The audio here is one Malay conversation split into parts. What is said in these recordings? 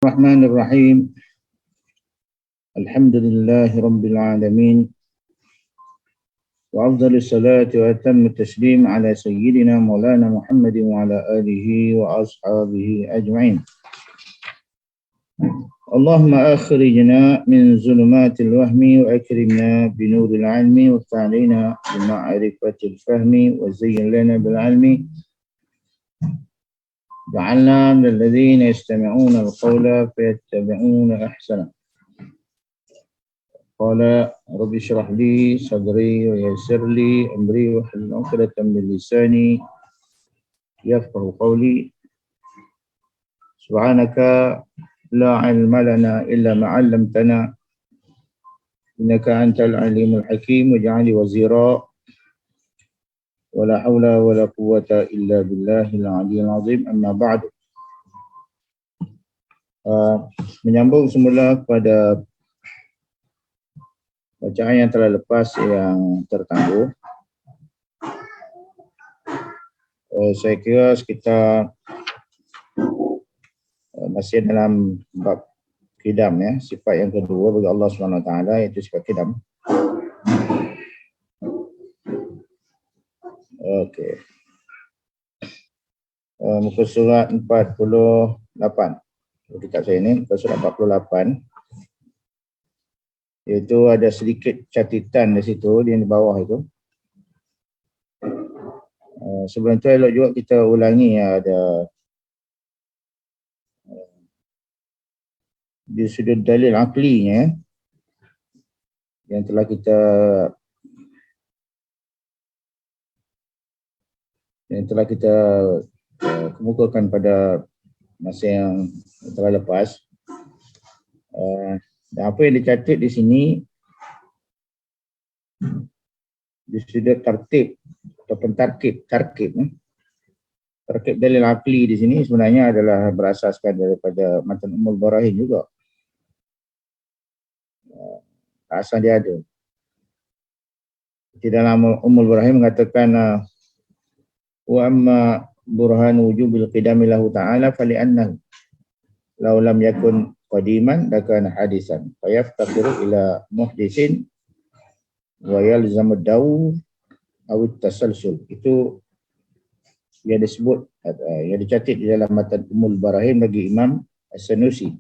الرحمن الرحيم الحمد لله رب العالمين وأفضل الصلاة وأتم التسليم على سيدنا مولانا محمد وعلى آله وأصحابه أجمعين. اللهم أخرجنا من ظلمات الوهم وأكرمنا بنور العلم وافتح علينا بمعرفة الفهم وزين لنا بالعلم جعلنا من الذين يستمعون القول فيتبعون أحسنه. قال رب اشرح لي صدري ويسر لي أمري واحلل عقدة من لساني يفقهوا قولي. سبحانك لا علم لنا إلا ما علمتنا إنك أنت العليم الحكيم واجعل لي وزيرا ولا حول ولا قوة إلا بالله العلي العظيم. أما بعد. Menyambung semula kepada bacaan yang telah lepas yang tertangguh. Saya kira sekitar masih dalam bab qidam, ya, sifat yang kedua bagi Allah SWT, iaitu sifat qidam. Okey. Muka surat 48. Dekat saya ni, muka surat 48. Iaitu ada sedikit catatan di situ, di bawah itu. Sebelum tu elok juga kita ulangi, ada di sudut dalil aklinya yang telah kita kemukakan pada masa yang telah lepas. Dan apa yang dicatat di sini di sudut tartib ataupun tarkib dalil akli di sini sebenarnya adalah berasaskan daripada matan Ummul Barahin juga. Asal dia ada di dalam Ummul Barahin mengatakan wa amma burhan wujubil qidami lahu ta'ala fali'annahu law lam yakun qadiman lakana hadisan fayaftaqiru ila muhdisin wa yalzamu dawu aw tasalsul. Itu yang disebut, yang dicatat di dalam matan Ummul Barahin bagi Imam As-Sanusi.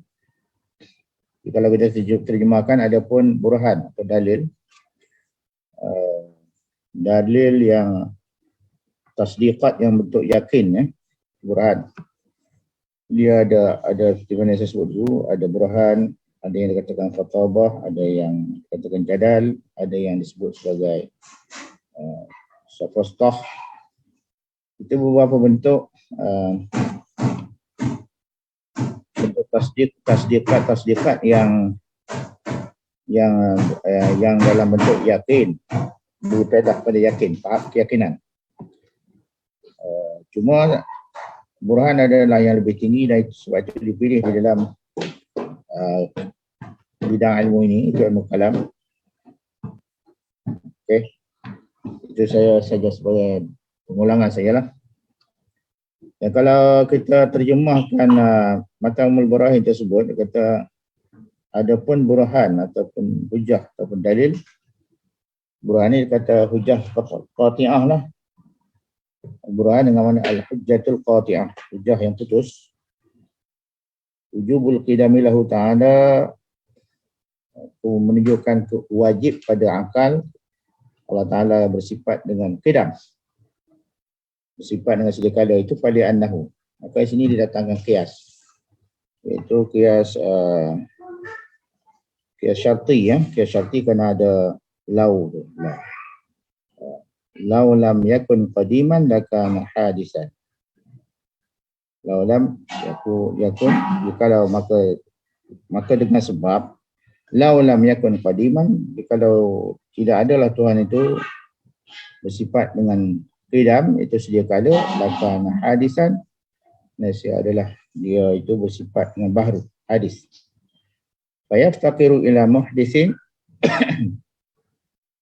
Kalau kita terjemahkan, adapun burhan atau dalil yang tasdiqat yang bentuk yakin, ya, burhan. Dia ada seperti mana saya sebut dulu, ada burhan, ada yang dikatakan khatabah, ada yang dikatakan jadal, ada yang disebut sebagai sofostah. Itu beberapa bentuk tasdiqat yang dalam bentuk yakin, berpedah pada yakin, tahap keyakinan. Cuma burhan adalah yang lebih tinggi, dan sebab itu dipilih di dalam bidang ilmu ini, itu ilmu kalam. Okey, itu saya saja sebagai pengulangan sajalah. Dan kalau kita terjemahkan matan Ummul Barahin tersebut, dia kata adapun burhan ataupun hujah ataupun dalil, burhan ni kata hujah qati'ah lah. Burhan dengan mana al-hujjatul qati'ah, hujah yang putus. Wujubul qidami lahu ta'ala, menunjukkan wajib pada akal Allah Ta'ala bersifat dengan qidam, bersifat dengan sedia kala. Itu pada annahu. Maka di sini didatangkan qiyas, iaitu qiyas syarti, ya. Qiyas syarti kerana ada lau tu. Lau lam yakun qadiman lakana hadisan. Lau lam yakun, kalau maka dengan sebab lau lam yakun qadiman, kalau tidak adalah Tuhan itu bersifat dengan qidam, itu sedia kala, lakana hadisan, nasihat adalah dia itu bersifat dengan baharu, hadis. Fayaftaqiru ila muhdisin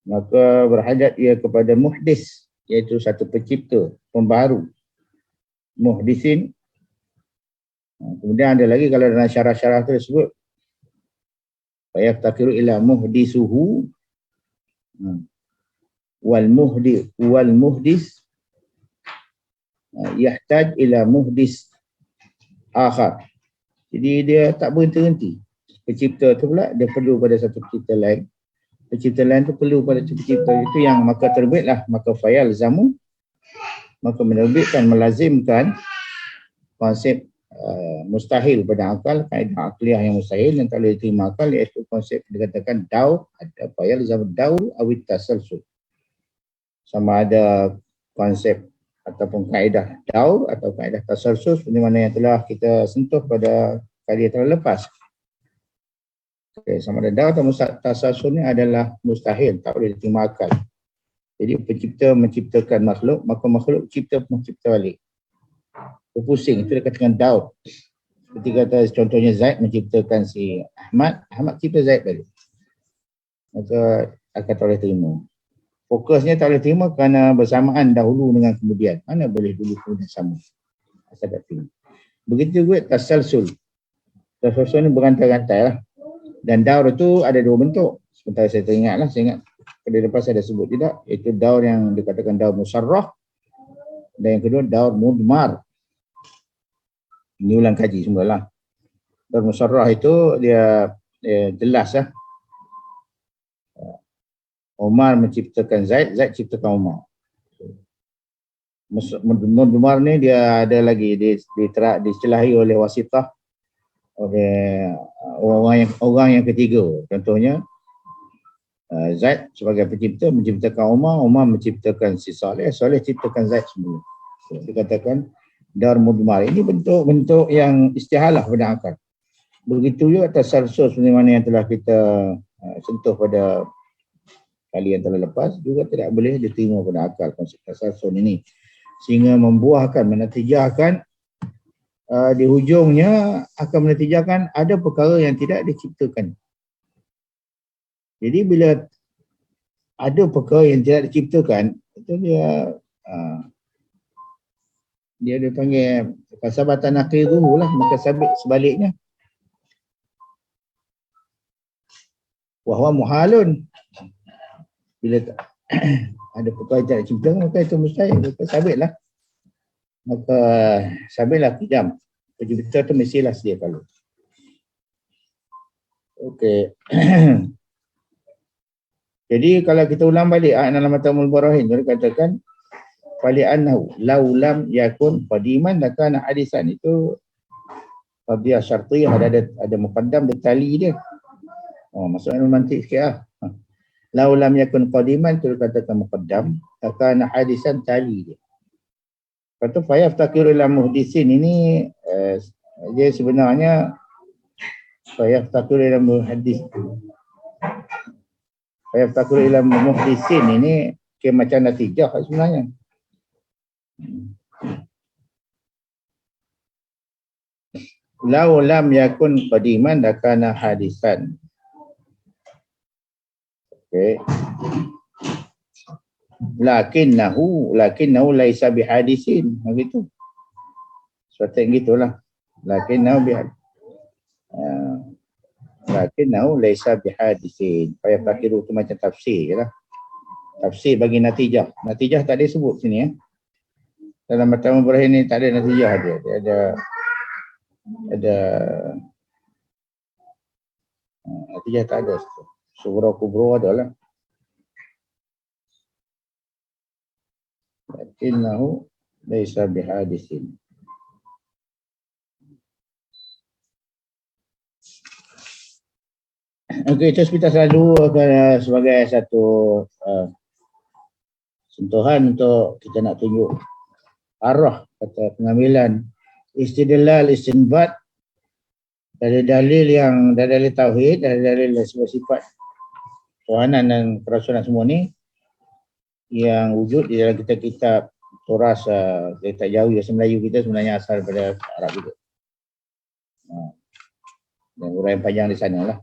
maka berhajat ia kepada muhdis, iaitu satu pencipta, pembaharu. Muhdisin Kemudian ada lagi kalau dalam syarah-syarah tersebut fayaftakiru ila muhdisuhu wal muhdis yahtaj ila muhdis akhar. Jadi dia tak berhenti-henti. Pencipta tu pula dia perlu pada satu pencipta lain. Pencipta lain tu perlu pada pencipta itu yang maka terbitlah maka fayal zamu maka menerbitkan melazimkan konsep mustahil pada akal, kaedah akliyah yang mustahil yang tak boleh diterima akal, iaitu konsep dikatakan daur ada fayal zamu daur awit tasalsul. Sama ada konsep ataupun kaedah daur atau kaedah tasalsul seperti mana yang telah kita sentuh pada kali yang telah lepas. Okay, sama ada daur atau tasalsul ni adalah mustahil, tak boleh diterima akal. Jadi pencipta menciptakan makhluk, maka makhluk mencipta balik. Pusing, itu dikatakan daur. Seperti kata contohnya Zaid menciptakan si Ahmad, Ahmad cipta Zaid balik. Maka akan tak boleh terima. Fokusnya tak boleh terima kerana bersamaan dahulu dengan kemudian. Mana boleh dulu kemudian sama. Asal tak terima. Begitu juga tasalsul. Tasalsul ni berantai-rantai lah. Dan daur itu ada dua bentuk. Sebentar saya teringat lah. Saya ingat pada lepas saya dah sebut tidak. Itu daur yang dikatakan daur musarrah. Dan yang kedua daur mudmar. Ini ulang kaji semula lah. Daur musarrah itu dia jelas lah. Umar menciptakan Zaid, Zaid ciptakan Umar. Mudmar ni dia ada lagi diselahi oleh wasitah oleh orang yang ketiga. Contohnya Zaid sebagai pencipta menciptakan Umar, Umar menciptakan si Saleh, Saleh ciptakan Zaid semula. Dikatakan daur mudmar. Ini bentuk-bentuk yang istihalah pada akal. Begitu juga tasalsul seperti mana yang telah kita sentuh pada kali yang telah lepas juga tidak boleh diterima pada akal konsep tasalsul ini, sehingga membuahkan, menatijahkan di hujungnya akan menatijahkan ada perkara yang tidak diciptakan. Jadi bila ada perkara yang tidak diciptakan, itu dia dipanggil kasabatan akhiruhu lah, maka sebaliknya wahwa muhalun. Bila ada perkara yang tidak diciptakan, maka itu mustahil, maka sabitlah. Maka sabitlah kidam. Pencipta itu mestilah sedia kala. Okey. Jadi kalau kita ulang balik ayat dalam Matamul Barahin, dia katakan fali'annahu law lam yakun qadiman lakana hadisan. Itu qadiyah syartiyah, ada muqaddam dan tali dia. Maksudnya romantik sikit lah. Law lam yakun qadiman itu katakan muqaddam, lakana hadisan tali dia. Kata fayaftakiru ila muhdisin ini dia sebenarnya fayaftakiru ila muhaddis. Fayaftakiru ila muhdisin ini macam natijah sebenarnya. Law lam yakun qadiman lakana hadisan. Okay. Lakinnahu laisa bihadisin, begitu. Sepatutnya gitulah. Lakinnahu laisa bihadisin. Fayaftakiru itu macam tafsir lah. Tafsir bagi natijah. Natijah tak ada sebut sini ya. Dalam Matamul Barahin ni tak ada natijah dia. Dia ada natijah tak ada. Surah kubra adalah lakinnahu laisa bihadisin. Okey, itu kita selalu sebagai satu sentuhan untuk kita nak tunjuk arah kata pengambilan istidlal istinbat dari dalil yang dari dalil tauhid, dari dalil sifat Tuhanan dan kerasulan semua ni yang wujud di dalam kitab-kitab Turas kitab Jawi bahasa Melayu kita sebenarnya asal daripada Arab juga. Dan uraian panjang di sana lah.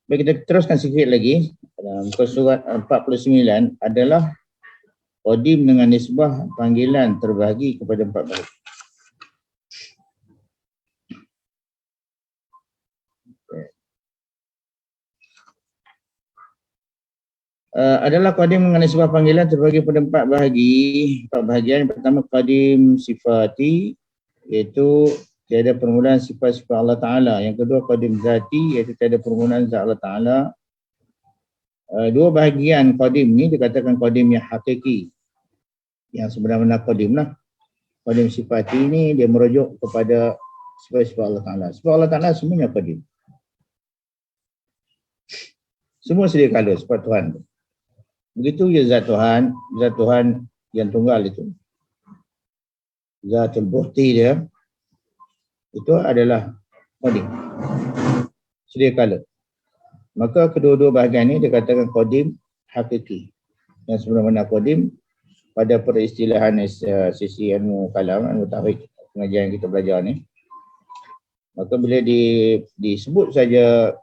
Baik, kita teruskan sikit lagi. Muka surat 49 adalah qadim dengan nisbah panggilan terbahagi kepada 4 bahagian. adalah qadim mengenai sebuah panggilan terbagi pada 4 bahagian. Yang pertama qadim sifati, iaitu tiada permulaan sifat-sifat Allah Ta'ala. Yang kedua qadim zati, iaitu tiada permulaan zat Allah Ta'ala. Dua bahagian qadim ni dikatakan qadim yang hakiki, yang sebenar-benar qadim lah. Qadim sifati ni dia merujuk kepada sifat-sifat Allah Ta'ala. Sifat Allah Ta'ala semuanya qadim. Semua sedia kala sifat Tuhan. Begitu je zat Tuhan yang tunggal itu. Zatul Buhti dia, itu adalah qadim. Sedia kala. Maka kedua-dua bahagian ini dikatakan qadim hakiki. Yang sebenarnya qadim pada peristilahan sisi ilmu kalam, ilmu tauhid, pengajian yang kita belajar ni. Maka bila disebut saja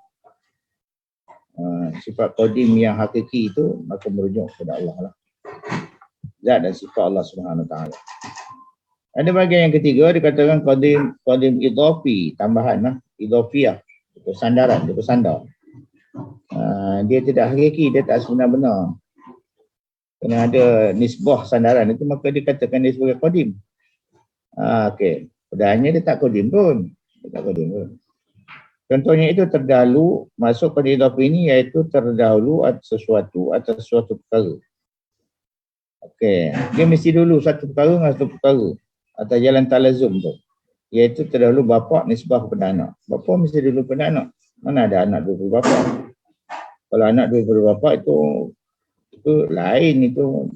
sifat qadim yang hakiki itu, maka merujuk kepada Allah lah. Zat dan sifat Allah Subhanahu Wa Taala. Ada bahagian yang ketiga dikatakan qadim idafi, tambahan lah, idafiyah, itu sandaran, dia bersandar. Dia tidak hakiki, dia tak sebenar-benar. Kena ada nisbah sandaran itu, maka dikatakan dia sebagai qadim. Okey. Padahalnya dia tak qadim pun. Contohnya itu terdahulu, masuk pada idafi ini, iaitu terdahulu atas sesuatu perkara. Okey. Dia mesti dulu satu perkara dengan satu perkara. Atau jalan talazum tu. Iaitu terdahulu bapa nisbah kepada anak. Bapa mesti dulu kepada anak. Mana ada anak dulu bapa? Kalau anak dulu bapa itu lain, itu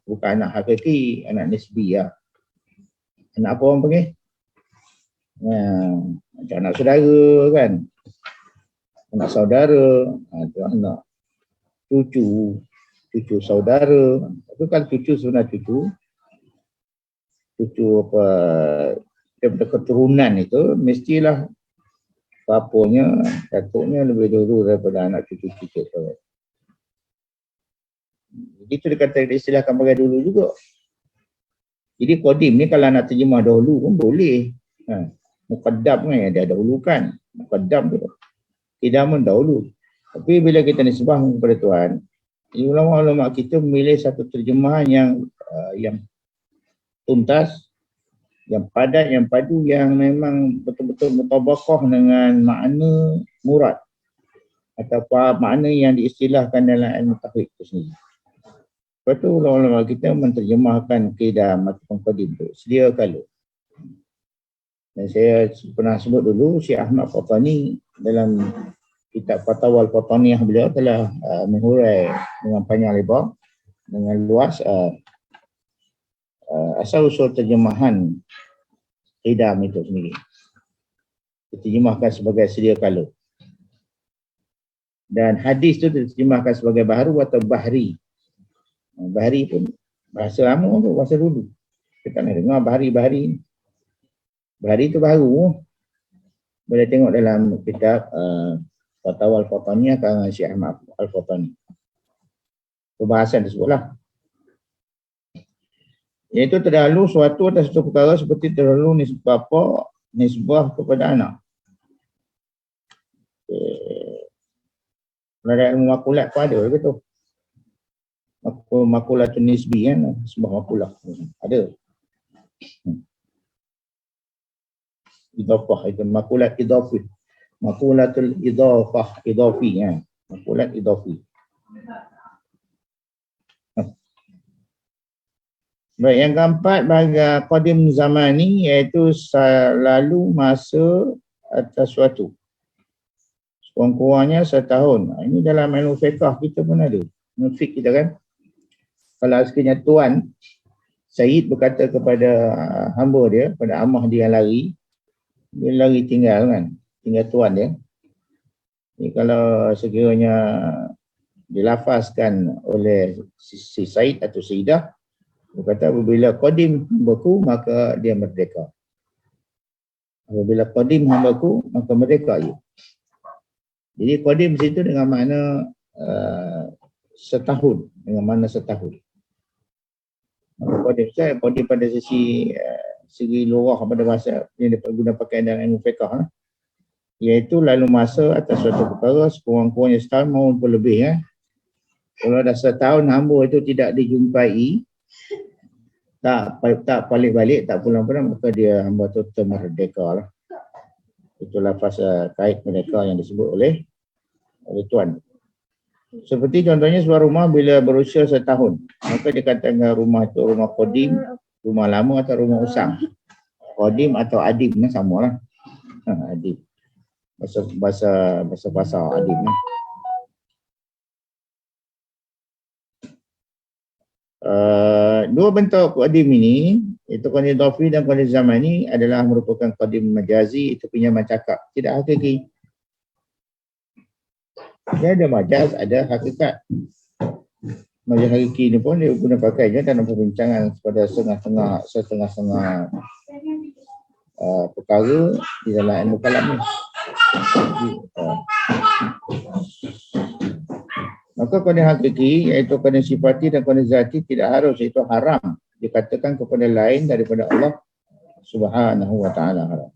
bukan anak hakiki, anak nisbi lah. Anak apa orang panggil? Macam anak saudara kan. Anak saudara, itu anak cucu saudara. Itu kan cucu sebenarnya cucu apa, daripada keturunan itu mestilah bapanya, datuknya lebih dulu daripada anak cucu-cucu. Jadi itu diistilahkan pakai dulu juga. Jadi qadim ni kalau nak terjemah dahulu pun boleh. Muqaddam kan yang dia dahulukan. Muqaddam tu kidamun dahulu. Tapi bila kita nisbah kepada Tuhan, ulama-ulama kita memilih satu terjemahan yang tuntas, yang padat, yang padu, yang memang betul-betul mutabaqah dengan makna murad atau makna yang diistilahkan dalam ilmu tauhid itu sendiri. Lepas tu ulama-ulama kita menterjemahkan qidam ataupun qadim itu sedia kala. Dan saya pernah sebut dulu, Syekh Ahmad Qatani dalam kitab Fatwa Al-Qataniyah beliau telah menghurai dengan panjang lebar, dengan luas asal-usul terjemahan qidam itu sendiri. Diterjemahkan sebagai sedia kala. Dan hadis itu diterjemahkan sebagai baharu atau bahri. Bahari pun bahasa lama tu, bahasa dulu. Kita nak dengar bahari. Bahari tu baru. Boleh tengok dalam kitab Fatwa Al-Qataniyah karangan Syekh Ahmad Al-Qatani. Perbahasan tersebutlah. Iaitu terdahulu suatu atas satu perkara seperti terdahulu nisbah kepada anak. Ada ilmu makulat pun ada ke tu? Makulatun nisbi kan, sebuah makulah ada. Idafah itu makulat idafi. Makulatul idafah idafi kan. Makulat idafi. Baik, yang keempat bahagian qadim zamani, iaitu selalu masa atas suatu. Sekurang-kurangnya setahun. Ini dalam ilmu fiqh kita pun ada. Ilmu fiqh kita kan. Kalau sekiranya tuan Syahid berkata kepada hamba dia, pada amah dia yang lari, dia lari tinggal kan, tinggal tuan dia. Jadi kalau sekiranya dilafazkan oleh si Syahid atau Sayyidah, dia kata apabila qadim hambaku maka dia merdeka. Apabila qadim hambaku maka merdeka ia. Jadi qadim situ dengan makna setahun, dengan makna setahun. Qadim pada segi lughah pada bahasa yang digunakan pakai dalam ilmu fiqh, iaitu lalu masa atas suatu perkara sekurang-kurangnya setahun maupun lebih. Kalau dah setahun hamba itu tidak dijumpai, tak balik-balik, tak pulang-pulang, maka dia hamba itu termerdeka lah. Itulah fasa kait mereka yang disebut oleh Tuan. Seperti contohnya sebuah rumah bila berusia setahun, maka dikatakan rumah itu rumah qadim, rumah lama atau rumah usang. Qadim atau adim, sama lah. Adim. Bahasa adim. Dua bentuk qadim ini, itu qadim dhafi dan qadim zamani, adalah merupakan qadim majazi, itu pinjaman cakap, tidak hakiki. Dia ada majaz, ada hakikat. Majaz hakiki ni pun dia guna pakainya dalam perbincangan pada setengah-setengah perkara di dalam ilmu kalam ni. Maka qadim hakiki, iaitu qadim sifati dan qadim zati, tidak harus, itu haram dikatakan kepada lain daripada Allah Subhanahu wa ta'ala. Haram.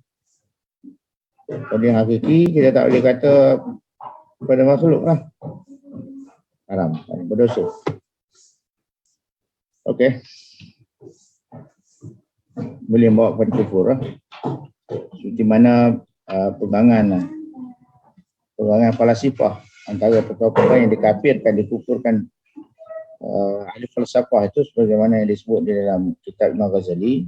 Qadim hakiki kita tak boleh kata kepada makhluk lah. Haram, berdosa. Okey. Boleh bawa kepada kufur lah. Seperti mana pegangan falasifah, antara perkara-perkara yang dikafirkan, dikufurkan ahli falsafah itu, sebagaimana yang disebut di dalam kitab Imam Ghazali.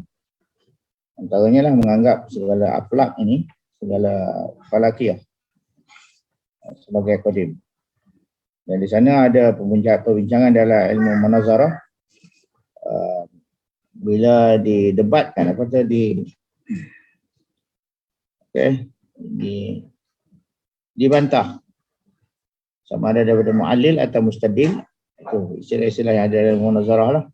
Antaranya lah menganggap segala aflak ini, segala falakiyah sebagai qadim. Dan di sana ada perbincangan dalam ilmu munazarah, bila didebatkan dibantah sama ada daripada mu'allil atau mustadil, itu istilah-istilah yang ada dalam munazarah lah.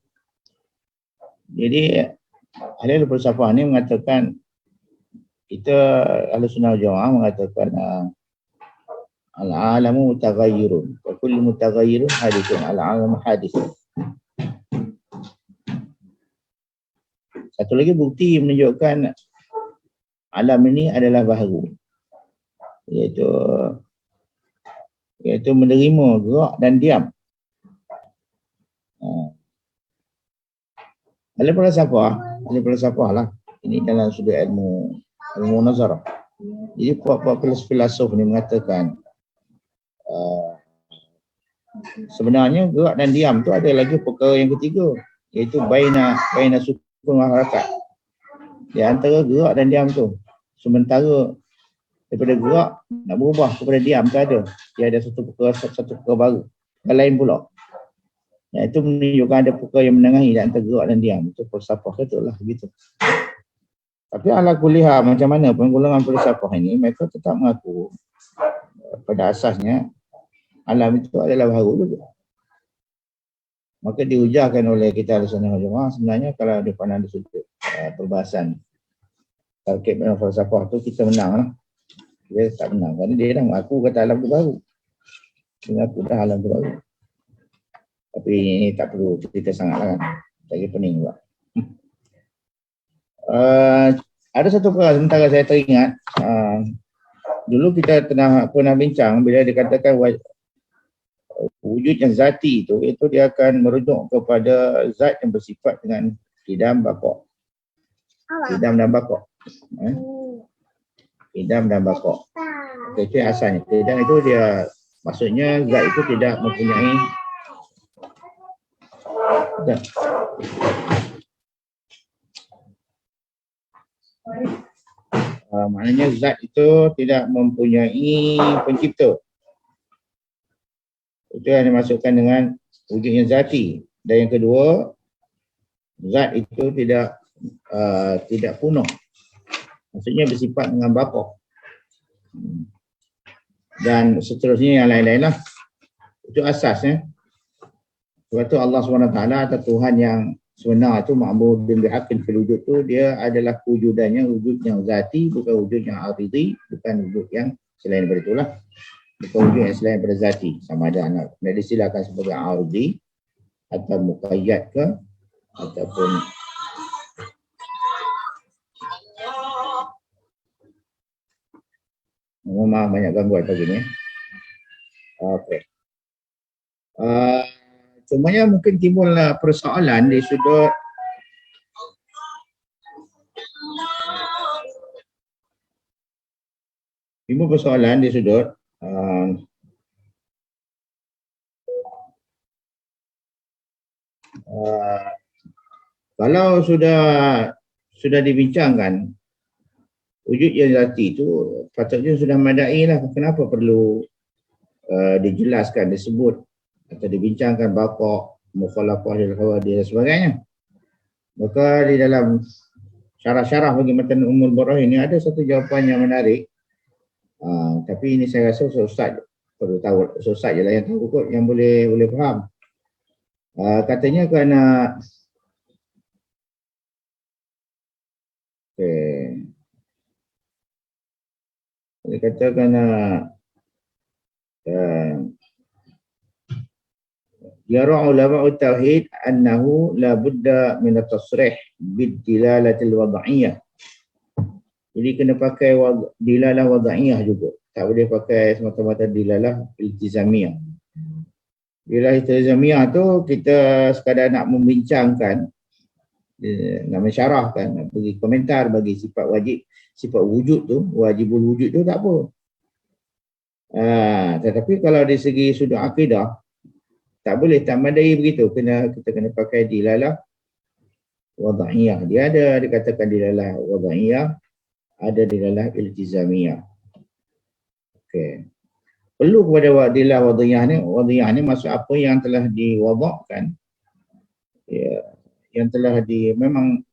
Jadi ahli falsafah ni mengatakan, kita ahli sunnah jamaah mengatakan al-alamu mutaghayyirun wa kullu mutaghayyirun hadithun, al-alamu hadith. Satu lagi bukti menunjukkan alam ini adalah baharu, iaitu menerima, gerak dan diam. Ahli falsafah lah. Ini dalam sudut ilmu nazarah. Jadi puak-puak filosof ni mengatakan sebenarnya gerak dan diam tu ada lagi perkara yang ketiga, iaitu baina sukun wa harakat. Di antara gerak dan diam tu, sementara daripada gerak nak berubah kepada diam tu ada. Dia ada satu perkara baru. Yang lain pula. Ya, itu menunjukkan ada perkara yang menengahi di antara gerak dan diam. Itu falsafah betul lah begitu. Tapi ala kuliah macam mana pun golongan falsafah ini, mereka tetap mengaku pada asasnya alam itu adalah baharu juga. Maka diujarkan oleh kita ahli sunnah wal jamaah, sebenarnya kalau dipandang dari sudut perbahasan tarkib dalam falsafah tu, kita menang lah. Dia tak menang kerana dia dah mengaku kata alam tu baru. Dia mengaku dah alam tu baru. Tapi ini tak perlu cerita sangat lah kan. Lagi pening juga. Ada satu perkara sementara saya teringat. Dulu kita pernah bincang bila dikatakan wujud yang zati itu dia akan merujuk kepada zat yang bersifat dengan qidam baqa. Qidam dan baqa. Qidam dan baqa. Itu yang asalnya. Qidam itu dia, maksudnya zat itu tidak mempunyai maknanya zat itu tidak mempunyai pencipta. Itu yang dimaksudkan dengan wujudnya zati. Dan yang kedua, zat itu tidak punah. Maksudnya bersifat dengan baqa. Dan seterusnya yang lain-lain lah. Itu asasnya. Sebab tu Allah SWT atau Tuhan yang sebenar tu, ma'budun bihaqqin fil wujud tu, dia adalah wujudannya wujud yang zati, bukan wujud yang aridi, bukan wujud yang selain daripada itulah. Bukan wujud yang selain daripada zati. Sama ada anak disilakan sebagai aridi atau muqayyad ke, ataupun memang banyak gangguan pagi ni. Okey. Cumanya mungkin timbullah persoalan di sudut kalau sudah dibincangkan wujud yang zati itu patutnya sudah madai lah. Kenapa perlu dijelaskan, disebut atau dibincangkan baqa', mukhalafah lil hawadith dan sebagainya. Maka di dalam syarah-syarah bagi matan Ummul Barah ini ada satu jawapan yang menarik. Tapi ini saya rasa Ustaz perlu tahu, Ustaz je lah yang tahu kot, yang boleh faham. Katanya kerana dia kata kerana yara ulama tauhid annahu la budda min at-tasrih bid dilalatil wad'iyah. Jadi kena pakai dilalah wad'iyah juga. Tak boleh pakai semata-mata dilalah iltizamiyah. Dilalah iltizamiyah tu kita sekadar nak membincangkan, nak mensyarahkan, nak bagi komentar bagi sifat wajib, sifat wujud tu, wajibul wujud tu tak apa. Tetapi kalau dari segi sudut akidah tak boleh, tak madai begitu. Kita kena pakai dilalah wad'iyah. Dia ada dikatakan dilalah wad'iyah, ada dilalah iltizamiyah. Okey. Perlu kepada dilalah wad'iyah ni. Wad'iyah ni maksud apa yang telah diwadakkan. Ya, yang telah memang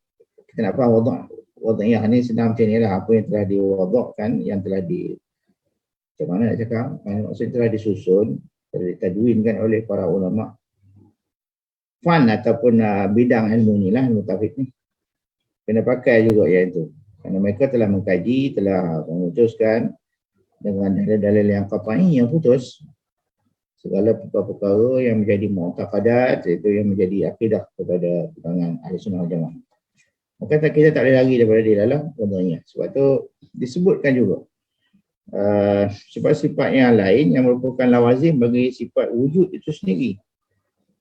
kita nak faham wad'iyah ni senang macam ni lah. Apa yang telah diwadakkan, yang telah macam mana nak cakap, maksudnya telah disusun, telah ditadwinkan oleh para ulama fan ataupun bidang ilmu ni lah, ilmu tauhid ni. Kena pakai juga yang itu. Kerana mereka telah mengkaji, telah memutuskan dengan dalil-dalil yang qat'i, yang putus segala perkara-perkara yang menjadi mu'taqadat, iaitu yang menjadi akidah kepada pandangan Ahli Sunnah wal Jamaah. Maka kita tak boleh lari daripada dilalah wad'iyah. Sebab tu disebutkan juga sifat-sifat yang lain yang merupakan lawazim bagi sifat wujud itu sendiri.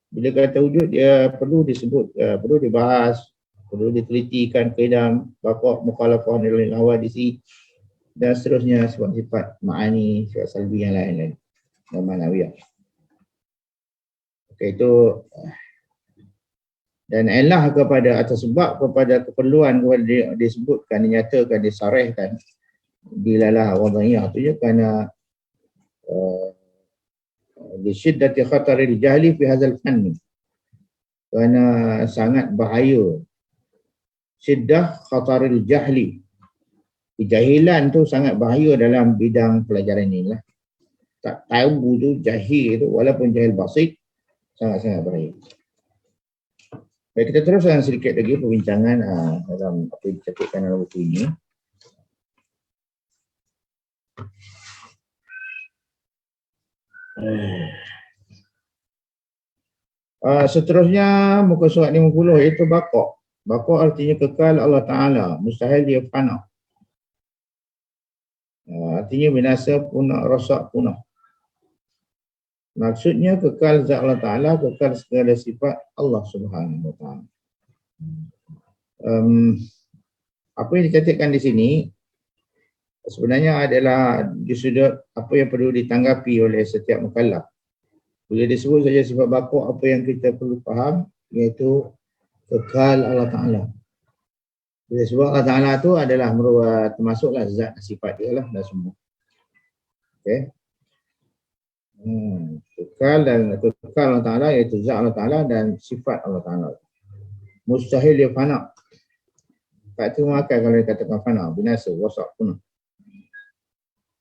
Bila kata wujud, dia perlu disebut, perlu dibahas, perlu ditelitikan kaedah baqa', mukhalafah lil hawadith dan seterusnya, sifat-sifat ma'ani, sifat salbi yang lain-lain dan ma'nawiyah. Okey, itu dan elah kepada atau sebab kepada keperluan kepada disebutkan, dinyatakan, disarihkan dilalah wad'iyah tu je kerana di syiddati khataril jahli fi hadzal fanni, kerana sangat bahaya syiddah khataril jahli, kejahilan tu sangat bahaya dalam bidang pelajaran ini lah. Tak tahu tu, jahil tu, walaupun jahil basit, sangat-sangat bahaya. Baik, kita teruskan sedikit lagi perbincangan dalam apa yang dicatatkan dalam buku ini. Seterusnya muka surat 50 iaitu baqa'. Baqa' artinya kekal Allah Ta'ala, mustahil dia fana. Artinya binasa, punah, rosak, punah. Maksudnya kekal zat Allah Ta'ala, kekal segala sifat Allah Subhanahu Wa Ta'ala. Apa yang dicatatkan di sini sebenarnya adalah di sudut apa yang perlu ditanggapi oleh setiap mukallaf. Bila disebut saja sifat baqa', apa yang kita perlu faham iaitu kekal Allah Ta'ala. Bila sebab Allah Ta'ala tu adalah termasuklah zat sifat dia lah dan semua. Okey. Kekal Allah Ta'ala iaitu zat Allah Ta'ala dan sifat Allah Ta'ala. Mustahil dia fana. Tak termakan kalau dikatakan fana, binasa, wasak, punah.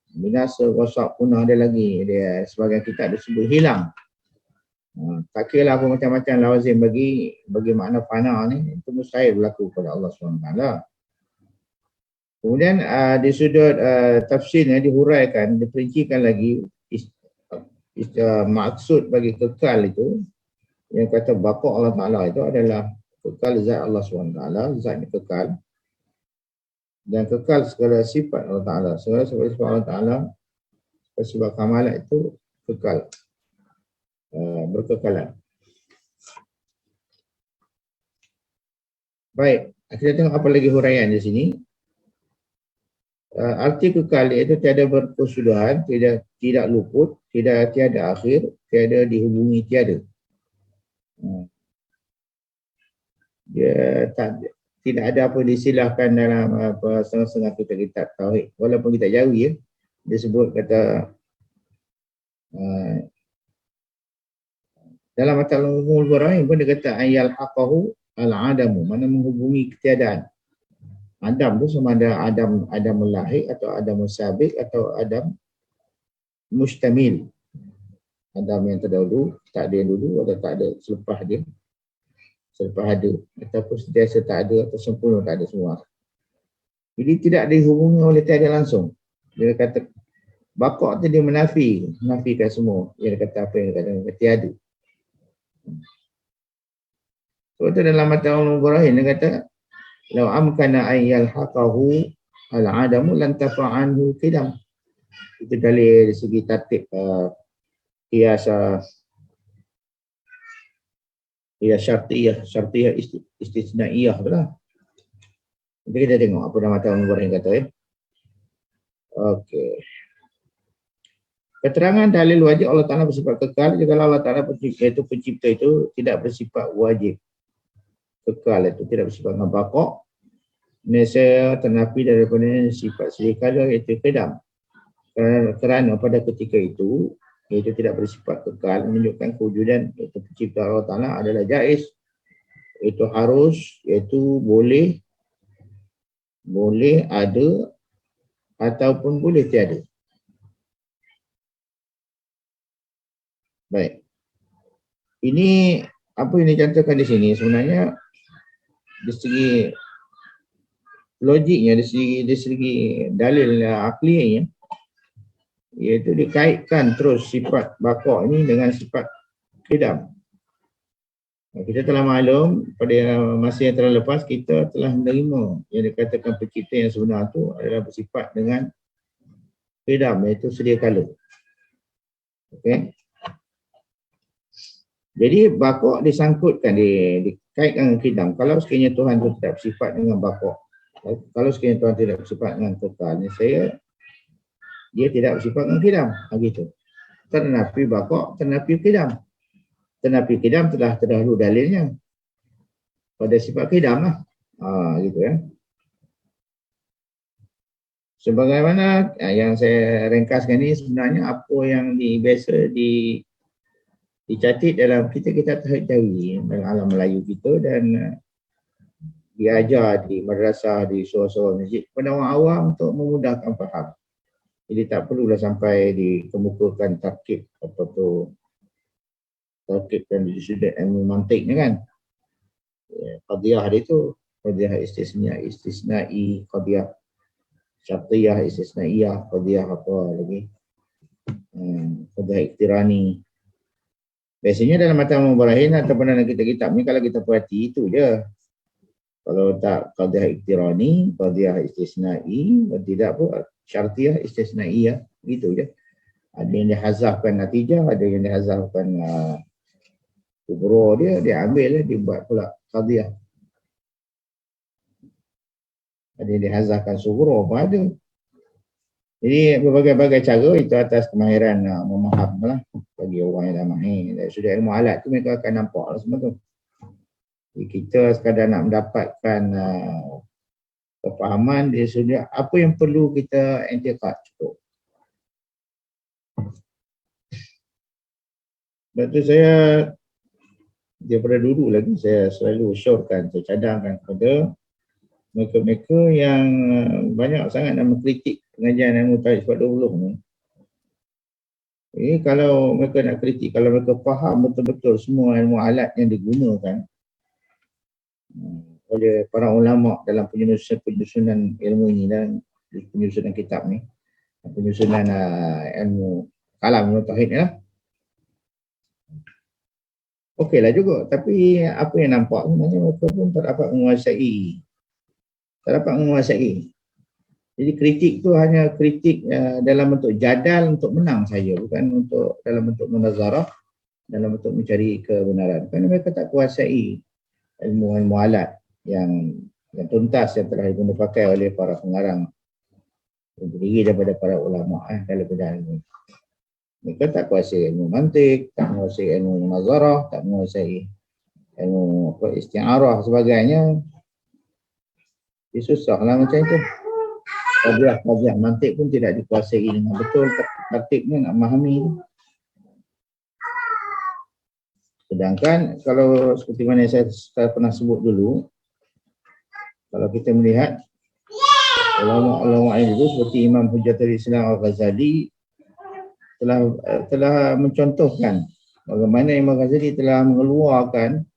Binasa, wasak, punah ada lagi. Dia sebagai kitab disebut hilang. Tak kira lah apa macam-macam lawazim bagi makna fana ni, itu mustahil berlaku pada Allah SWT. Kemudian di sudut tafsirnya dihuraikan, diperincikan lagi maksud bagi kekal itu, yang kata baqa' Allah Ta'ala itu adalah kekal zat Allah SWT, zatnya kekal. Dan kekal segala sifat Allah Ta'ala. Segala sifat Allah Ta'ala, sifat kamalat itu kekal. Berkekalan. Baik, kita tengok apa lagi huraian di sini. Arti kekal iaitu tiada berkesudahan, tidak luput, tiada akhir, tiada dihubungi tiada. Dia tidak ada apa disilahkan dalam apa setengah-setengah kitab tauhid. Walaupun kita jauh ya, dia sebut kata dalam Matalul Ghurain pun dia kata ayal haqahu al-adamu, mana menghubungi ketiadaan. Adam tu sama ada Adam lahir atau Adam sabiq atau Adam mustamil. Adam yang terdahulu, tak ada yang dulu atau tak ada selepas dia. Selepas ada ataupun sentiasa tak ada atau sempurna tak ada semua. Jadi tidak dihubungi oleh tiada langsung. Dia kata bapak tu dia menafikan semua. Dia kata apa yang dia kata tiada. Sebab tu dalam Matalul Ghurain dia kata law amkana ayyal haqahu al-adamu lan tafa'anhu qidam. Itu dalil dari segi tertib qiyas syartiyah istisnaiyah betul. Jadi kita tengok apa nama Matalul Ghurain kata ya. Okey. Keterangan dalil wajib Allah Ta'ala bersifat kekal jika Allah Ta'ala pencipta itu tidak bersifat wajib. Kekal itu tidak bersifat baqa. Nescaya ternafi daripada sifat serikala iaitu qidam. Kerana pada ketika itu tidak bersifat kekal menunjukkan kewujudan iaitu pencipta Allah Ta'ala adalah jaiz, iaitu harus, iaitu boleh ada ataupun boleh tiada. Baik. Ini apa yang dicantumkan di sini sebenarnya dari segi logiknya, dari segi dalil aklinya, iaitu dikaitkan terus sifat baqa ini dengan sifat qidam. Kita telah maklum pada masa yang telah lepas kita telah menerima yang dikatakan pencipta yang sebenar itu adalah bersifat dengan qidam, iaitu sedia kala. Okey. Jadi baqa disangkutkan, dikaitkan dengan qidam. Kalau sekiranya Tuhan itu tidak bersifat dengan baqa, kalau sekiranya Tuhan tidak bersifat dengan kekal, dia tidak bersifat dengan qidam. Begitu. Ternafi baqa, ternafi qidam. Ternafi qidam telah terdahulu dalilnya pada sifat qidam lah. Gitu ya. Sebagaimana yang saya ringkaskan ini sebenarnya apa yang biasa dicatat dalam kitab tauhid dalam alam Melayu kita dan diajar di madrasah, di surau-surau masjid kepada orang awam untuk memudahkan faham. Jadi tak perlulah sampai dikemukakan tarkib apa tu, tarkib dan disudah ilmu mantik ni kan. Qadiyah dia tu, qadiyah istisnai, qadiyah syartiyah istisnaiyah, qadiyah apa lagi, qadiyah iktirani. Biasanya dalam Matalul Ghurain ataupun dalam kitab-kitab ni kalau kita perhati itu je. Kalau tak qadiyah iktirani, qadiyah istisnai, tidak pun syartiyah istisnaiyah, gitu je. Ada yang dihazafkan natijah, ada yang dihazafkan kubro dia ambil dia buat pula qadiyah. Ada yang dihazafkan sugro pun ada. Jadi berbagai-bagai cara itu atas kemahiran memaham lah bagi orang yang dah mahir. Dari sudut ilmu alat tu mereka akan nampak lah semua tu. Jadi kita sekadar nak mendapatkan kefahaman dari sudut apa yang perlu kita intiqad cukup. Sebab tu saya daripada dulu lagi saya selalu syorkan, saya cadangkan kepada mereka-mereka yang banyak sangat nak mengkritik pengajian ilmu tauhid sifat 20 ni. Kalau mereka nak kritik, kalau mereka faham betul-betul semua ilmu alat yang digunakan oleh para ulama dalam penyusunan ilmu ini dan penyusunan kitab ni, penyusunan ilmu kalam ilmu tauhid ni lah. Okeylah juga, tapi apa yang nampak sebenarnya mereka pun tak dapat menguasai. Jadi kritik tu hanya kritik dalam bentuk jadal untuk menang saja, bukan untuk dalam bentuk munazarah, dalam bentuk mencari kebenaran. Kerana mereka tak kuasai ilmu alat. yang tuntas yang telah diguna pakai oleh para pengarang terdiri daripada para ulama dalam bidang ini. Mereka tak kuasai ilmu mantik, tak menguasai ilmu nazarah, tak menguasai ilmu isti'arah sebagainya. Dia susahlah macam itu. Kajian mantik pun tidak dikuasai dengan betul, tertibnya nak memahami. Sedangkan kalau seperti mana saya pernah sebut dulu, kalau kita melihat ulama-ulama itu seperti Imam Hujjatul Islam Al-Ghazali telah mencontohkan bagaimana Imam Ghazali telah mengeluarkan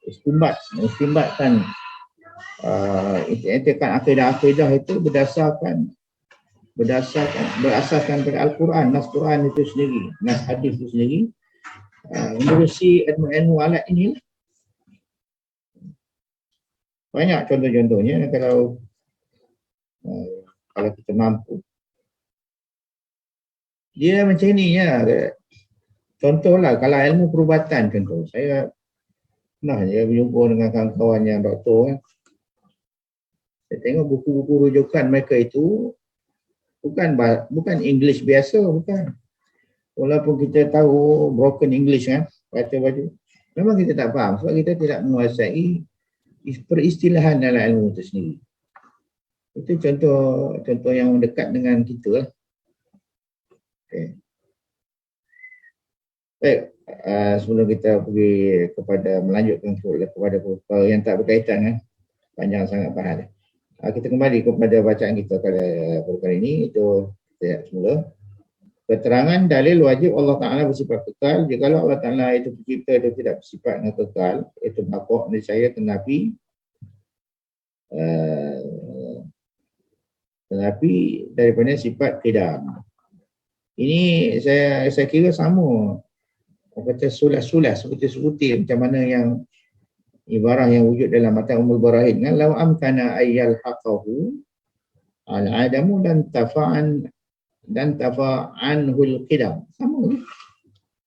istimbatkan itikat akidah itu berasaskan pada Al-Quran, nas Quran itu sendiri, nas hadis itu sendiri, menerusi ilmu-ilmu alat ini. Banyak contoh-contohnya kalau kita mampu. Dia macam ni ya. Contohlah kalau ilmu perubatan contoh. Saya pernah berjumpa dengan kawan-kawan yang doktor. Saya tengok buku-buku rujukan mereka itu bukan English biasa, bukan. Walaupun kita tahu broken English kan, baca-baca. Memang kita tak faham sebab kita tidak menguasai peristilahan dalam ilmu itu sendiri. Itu contoh yang dekat dengan kita. Okay. Baik, sebelum kita pergi melanjutkan kepada yang tak berkaitan kan, panjang sangat bahas. Kita kembali kepada bacaan kita pada kali ini. Itu kita semula. Keterangan dalil wajib Allah Ta'ala bersifat kekal. Jika Allah Ta'ala itu pencipta, itu tidak bersifat dengan kekal, itu bakok niscaya tetapi daripada sifat qidam. Ini saya kira sama. Kata sulas-sulas seperti macam mana yang ibarah yang wujud dalam mata umul barahin kan, law amkana ayyal haqahu al-adamu dan tafa'anhul qidam. Sama ni.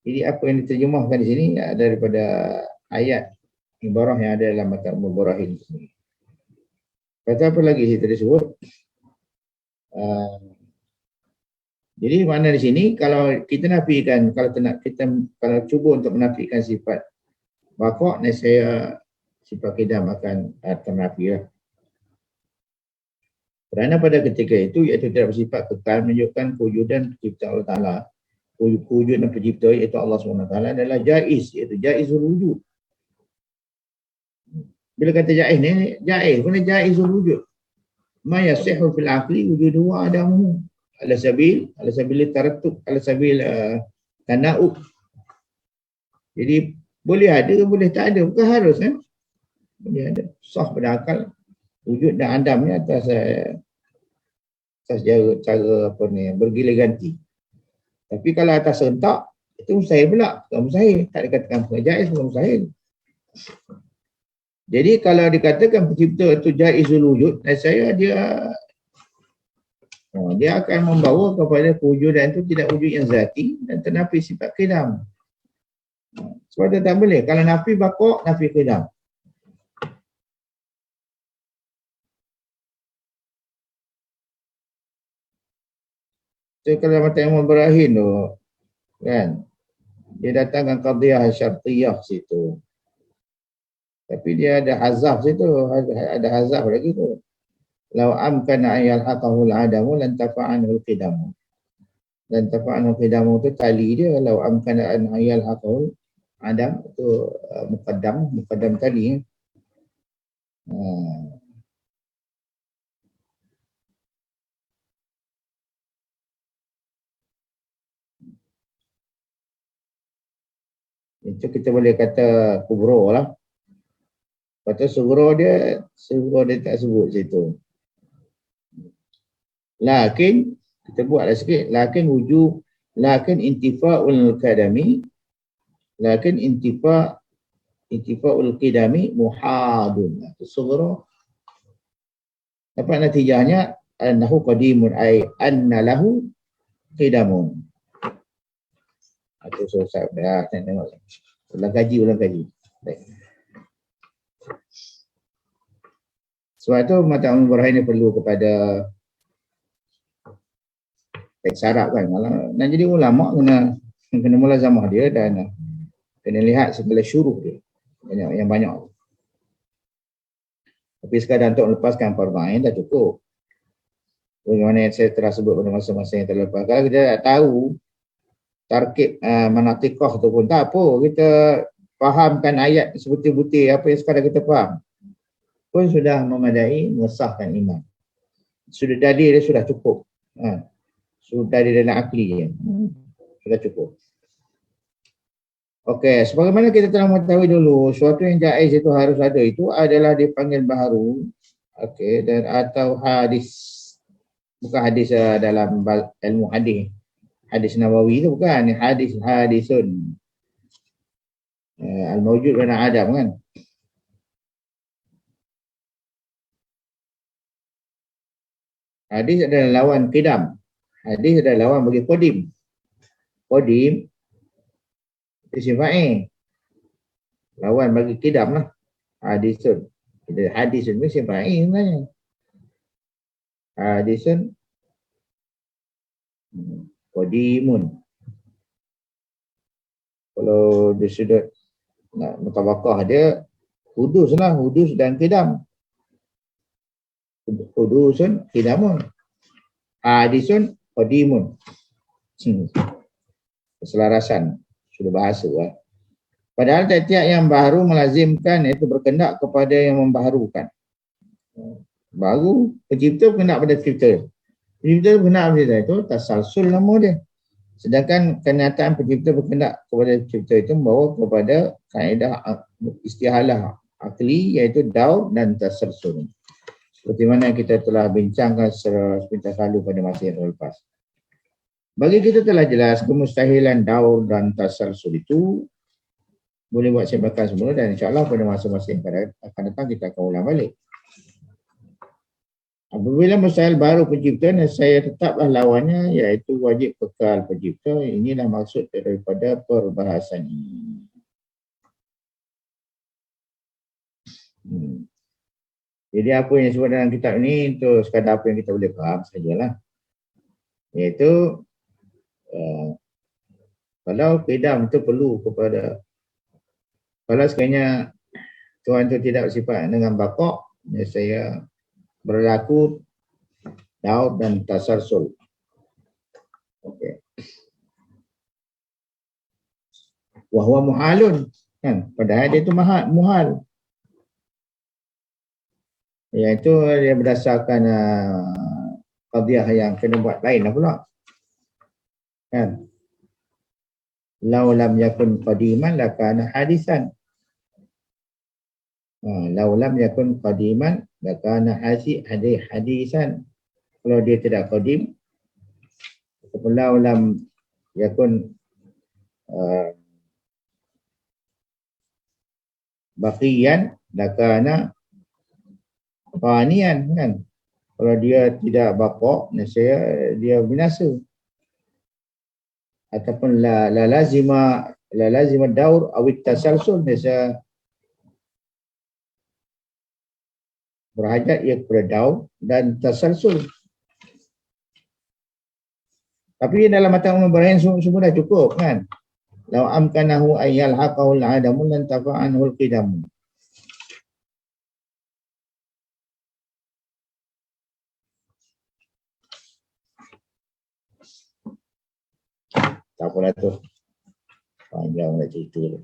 Jadi apa yang diterjemahkan di sini daripada ayat ibarah yang ada dalam mata umul barahin ini. Kata apa lagi kita disebut? Jadi mana di sini kalau kita nafikan, kalau cuba untuk menafikan sifat bakok, nescaya sifat qidam akan ternafi lah. Kerana pada ketika itu iaitu tidak bersifat kekal menunjukkan kewujudan pencipta Allah Ta'ala. Kewujudan pencipta iaitu Allah SWT adalah jaiz, iaitu jaizul wujud. Bila kata jaiz ni, jaiz pun jaizul wujud. Ma yasihu fil aqli wujuduhu adamu. Ala sabil tarattub, ala sabil tana'ub. Jadi boleh ada, boleh tak ada, bukan harus kan? Boleh ada. Sah pada akal wujud dan adamnya atas cara bergilir ganti. Tapi kalau atas serentak, itu mustahil pula. Bukan mustahil. Tak dikatakan jaiz, bukan mustahil. Jadi kalau dikatakan pencipta itu jaizul wujud, saya dia akan membawa kepada kewujudan itu tidak wujud yang zati dan ternafi sifat qidam. Sebab dia tak boleh. Kalau nafi bakok, nafi qidam. So, kalau mata yang berahin tu, kan, dia datangkan qadiyah syartiyah situ. Tapi dia ada hazaf situ, ada hazaf lagi tu. Lau amkana ayal haqahul adamu lan tafa'anul qidamu. Dan tafa'anul qidamu tu tali dia. Lau amkana ayal haqahul adam itu muqaddam tali. Itu kita boleh kata kubro lah. Kata sugro dia tak sebut situ. Lakin kita buatlah sikit, lakin intifa'ul qidami muhadun. Sugro dapat natijahnya annahu qadimun ay anna lahu qidamun. Itu susah dah tengok. Ulang kaji. Baik. Sebab tu mata Ibrahim ni perlu kepada teks Arab kan. Kalau nak jadi ulama kena mulazamah dia dan kena lihat segala syuruh dia. Banyak. Tapi sekadar untuk melepaskan fardu ain dah cukup. Bagaimana yang saya telah sebut pada masa-masa yang terlepas. Kalau kita tak tahu tarkib manatikah tu pun tak apa. Kita fahamkan ayat sebutir-butir apa yang sekadar kita faham pun sudah memadai mengesahkan iman. Sudah jadi dia sudah cukup. Sudah di dalam akli dia. Sudah cukup. Okey, sebagaimana kita telah mengetahui dulu, suatu yang jaiz itu harus ada. Itu adalah dipanggil baharu. Okey, dan atau hadis. Bukan hadis dalam ilmu hadis. Hadis Nawawi itu bukan. Hadisun. Al-mawjud dan Adam kan. Hadis adalah lawan qidam. Hadis adalah lawan bagi qadim. Qadim isim fa'il. Lawan bagi qidam lah. Hadisun. Hadisun isim fa'il sebenarnya. Hadisun qadimun. Kalau dia sudah nak mutabakah dia hudus lah. Hudus dan qidam. Hudusun qidamun. Hadisun qadimun. Keselarasan. Sudah bahasa lah. Padahal tiap-tiap yang baru melazimkan iaitu berkendak kepada yang membaharukan. Baru pencipta berkendak pada cipta. Pencipta berkendak pada cipta itu tasalsul nama dia. Sedangkan kenyataan pencipta berkendak kepada cipta itu membawa kepada kaedah istihalah akli iaitu daur dan tasalsul. Seperti mana kita telah bincangkan secara sepintas lalu pada masa yang lepas. Bagi kita telah jelas kemustahilan daur dan tasalsul itu boleh buat sebakan semula dan insyaAllah pada masa-masa yang akan datang kita akan ulang balik. Apabila mustahil baru pencipta, saya tetaplah lawannya iaitu wajib kekal pencipta. Inilah maksud daripada perbahasan ini. Jadi apa yang disebut dalam kitab ini itu sekadar apa yang kita boleh faham sajalah. Iaitu kalau qidam itu perlu kepada, kalau sekiranya Tuhan itu tidak bersifat dengan baqa', saya berlaku daud dan tasarsul. Okey. Wa huwa muhalun kan, padahal dia itu muhal. Iaitu dia berdasarkan qadhiyah yang kena buat lain lah pula. Kan? Lau lam yakun qadiman lakana hadisan. Lau lam yakun qadiman lakana hadisan. Kalau dia tidak qadim, ataupun lau lam yakun baqiyan lakana fanian kan. Kalau dia tidak baqa', nescaya dia binasa. Ataupun la lazima daur awit tasalsul, nescaya berhajat ia kepada daur dan tasalsul. Tapi dalam mata Ibrahim semua dah cukup kan. Lau amkanahu ayyal haqahu al-adamu lan tafa'anhu al-qidamu. Tak apalah tu. Panjang nak cerita tu.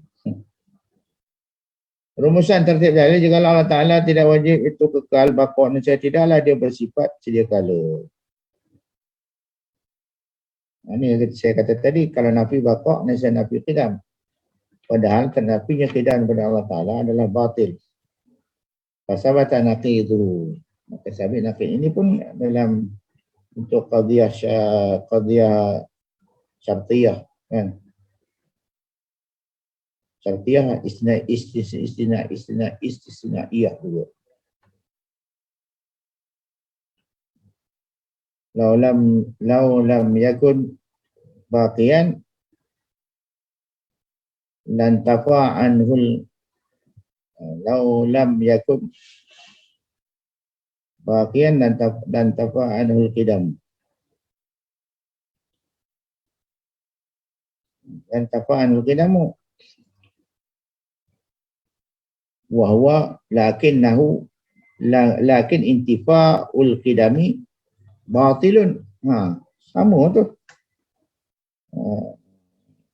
Rumusan tertib dalil, jika Allah Ta'ala tidak wajib itu kekal baqa', nescaya tidaklah dia bersifat sedia kala. Ini saya kata tadi, kalau nafi baqa', nescaya nafi qidam. Padahal nafinya qidam kepada Allah Ta'ala adalah batil. Fasabata naqidu. Maka sabit naqid ini pun dalam untuk qadhiyah syartiyah kan. Syartiyah istisnaiyah juga. Lau lam yakun baqiyan lan tafa'anhul lau lam yakun baqiyan dan tafa'anul qidam. Dan tafa'anul qidamu wa huwa lakinnahu lakin intifa'ul qidami batilun. Sama tu.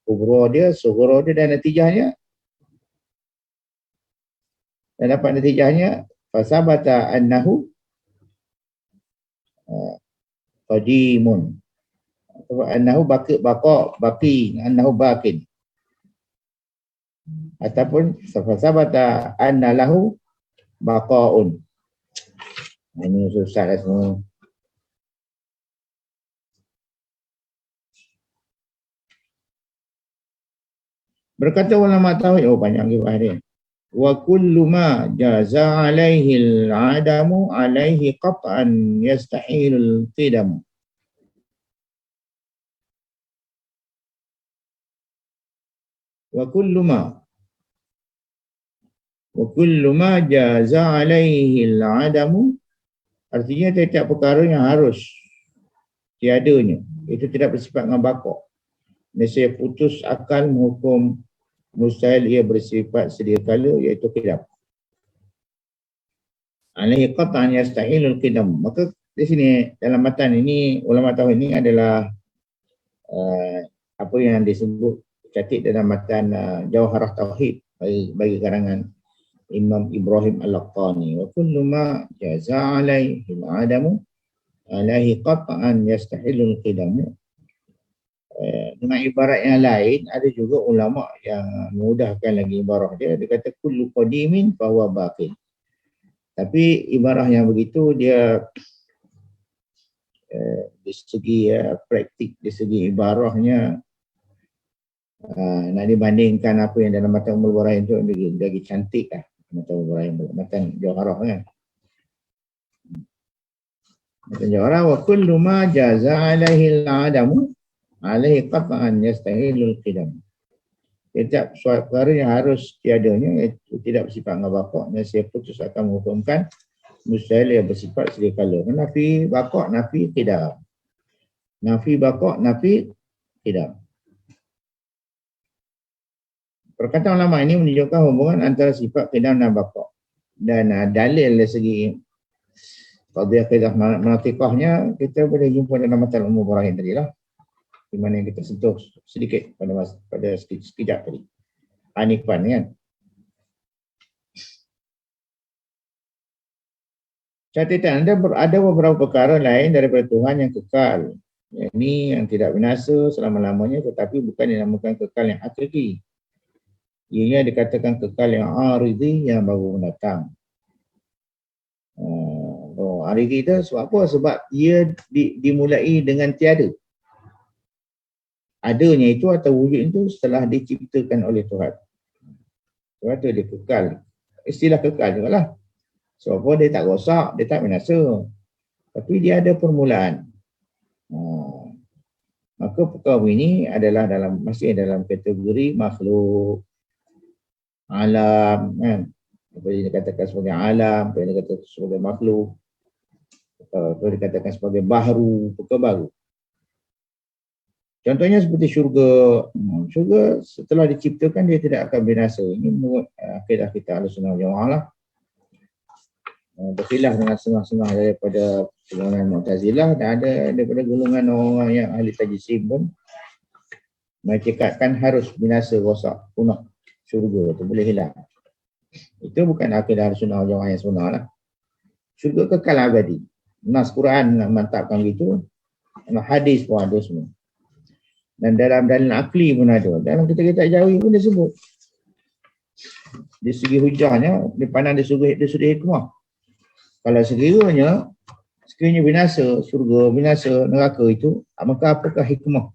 Kubra dia, sughra dia dan natijahnya. Dan dapat natijahnya fasabata annahu qadimun. Annahu baqi annahu baqin. Ataupun fasabata anna lahu baqaun. Ini susah lah semua. Berkata ulama tauhid, banyak lagi dia. Wa kullu ma jaza alaihi al-adamu alaihi qat'an yastahilul qidam. Wa kullu ma jaza alaihi al-adamu, artinya tiap perkara yang harus tiadanya, itu tidak bersifat dengan baqa. Nescaya putus akal menghukum mustahil ia bersifat sedia kala, iaitu qidam. Alaihi qat'an yastahilul qidam. Maka di sini dalam matan ini ulama tauhid ini adalah apa yang disebut catat dalam matan Jawharah Tauhid bagi karangan Imam Ibrahim Al-Laqani. Wa kullu ma jaza alaihi al-adamu alaihi qat'an yastahilul qidam. Dengan ibarat yang lain, ada juga ulama yang memudahkan lagi ibarat dia. Dia kata kullu qadimin fahuwa baqin. Tapi ibarat yang begitu dia di segi praktik, di segi ibaratnya nak dibandingkan apa yang dalam matan Ummul Barahin tu lagi cantik lah. Matan Ummul Barahin, matan Jawharah kan. Matan Jawharah wa kullu ma jaza alaihi al-adamu alaihi qat'an yastahilul qidam. Setiap suatu perkara yang harus tiadanya, itu tidak bersifat dengan baqa, nescaya putus akan menghukumkan mustahil yang bersifat sedia kala. Nafi baqa, nafi qidam. Nafi baqa, nafi qidam. Perkataan ulama ini menunjukkan hubungan antara sifat qidam dan baqa. Dan dalil dari segi qadhiyah qidah manatiqahnya kita boleh jumpa dalam matan Ummul Barahin tadi lah, di mana yang kita sentuh sedikit pada sekejap tadi. Hanifan kan. Catatan ada beberapa perkara lain daripada Tuhan yang kekal. Ini yang tidak binasa selama-lamanya, tetapi bukan dinamakan kekal yang hakiki. Ianya dikatakan kekal yang aridhi, yang baru mendatang. Aridhi itu sebab apa? Sebab ia dimulai dengan tiada. Adanya itu atau wujud itu setelah diciptakan oleh Tuhan. Sebab itu dia kekal. Istilah kekal juga lah. Sebab apa? Dia tak rosak, dia tak binasa. Tapi dia ada permulaan. Maka perkara ini adalah masih dalam kategori makhluk, alam kan. Apa yang dikatakan sebagai alam, apa yang dikatakan sebagai makhluk, apa yang dikatakan sebagai baharu, perkara baru. Contohnya seperti syurga. Syurga setelah diciptakan dia tidak akan binasa. Ini menurut akidah kita Ahlussunnah wal Jamaah lah. Berkhilaf dengan setengah-setengah daripada golongan Mu'tazilah, dan ada daripada golongan orang yang ahli tajsim pun mencakapkan harus binasa, rosak, punah syurga tu boleh hilang. Itu bukan akidah Ahlussunnah wal Jamaah yang sebenar lah. Syurga kekal abadi. Nas Quran mantapkan begitu. Hadis pun ada semua. Dan dalam dalil akli pun ada. Dalam kitab-kitab Jawi pun dia sebut. Di segi hujahnya, dipandang dari sudut hikmah. Kalau sekiranya binasa syurga, binasa neraka itu, maka apakah hikmah?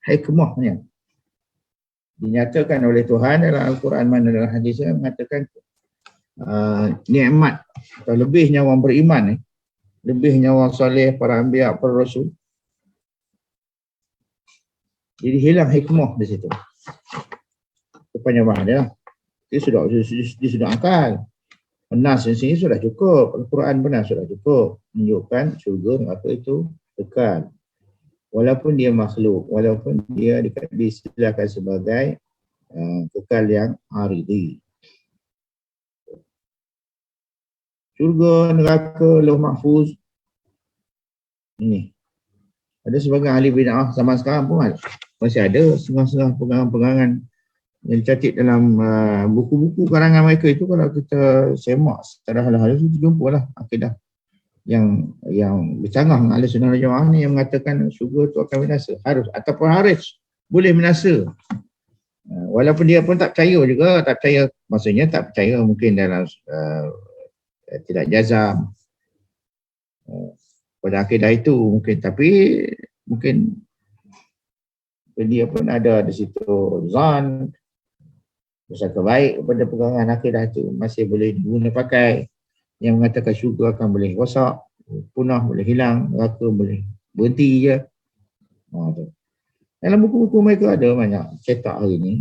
Hikmahnya dinyatakan oleh Tuhan dalam Al-Quran mana dalam hadis mengatakan nikmat atau lebihnya orang beriman, lebihnya orang soleh, para anbiya, para rasul. Jadi hilang hikmah di situ. Kepanjang dia. Dia sudah akal. Nas di sini sudah cukup. Al-Quran benar sudah cukup. Menunjukkan syurga neraka itu kekal. Walaupun dia makhluk, walaupun dia diistilahkan sebagai kekal yang aridi. Syurga, neraka, lauh mahfuz. Ini. Ada sebagian ahli bid'ah zaman sekarang pun masih ada setengah-setengah pegangan-pegangan yang dicatat dalam buku-buku karangan mereka itu. Kalau kita semak secara hal-hal itu, jumpalah akidah yang bercanggah dengan ahli sunnah wal jamaah ni, yang mengatakan syurga itu akan binasa, ataupun harus boleh binasa. Walaupun dia pun tak percaya juga, tak percaya maksudnya tak percaya mungkin dalam tidak jazam pada akidah itu mungkin, tapi mungkin dia pun ada di situ zan bersangka baik kepada pegangan akidah itu, masih boleh diguna pakai, yang mengatakan syurga akan boleh rosak, punah, boleh hilang, neraka boleh berhenti je. Dalam buku-buku mereka ada banyak cetak hari ni.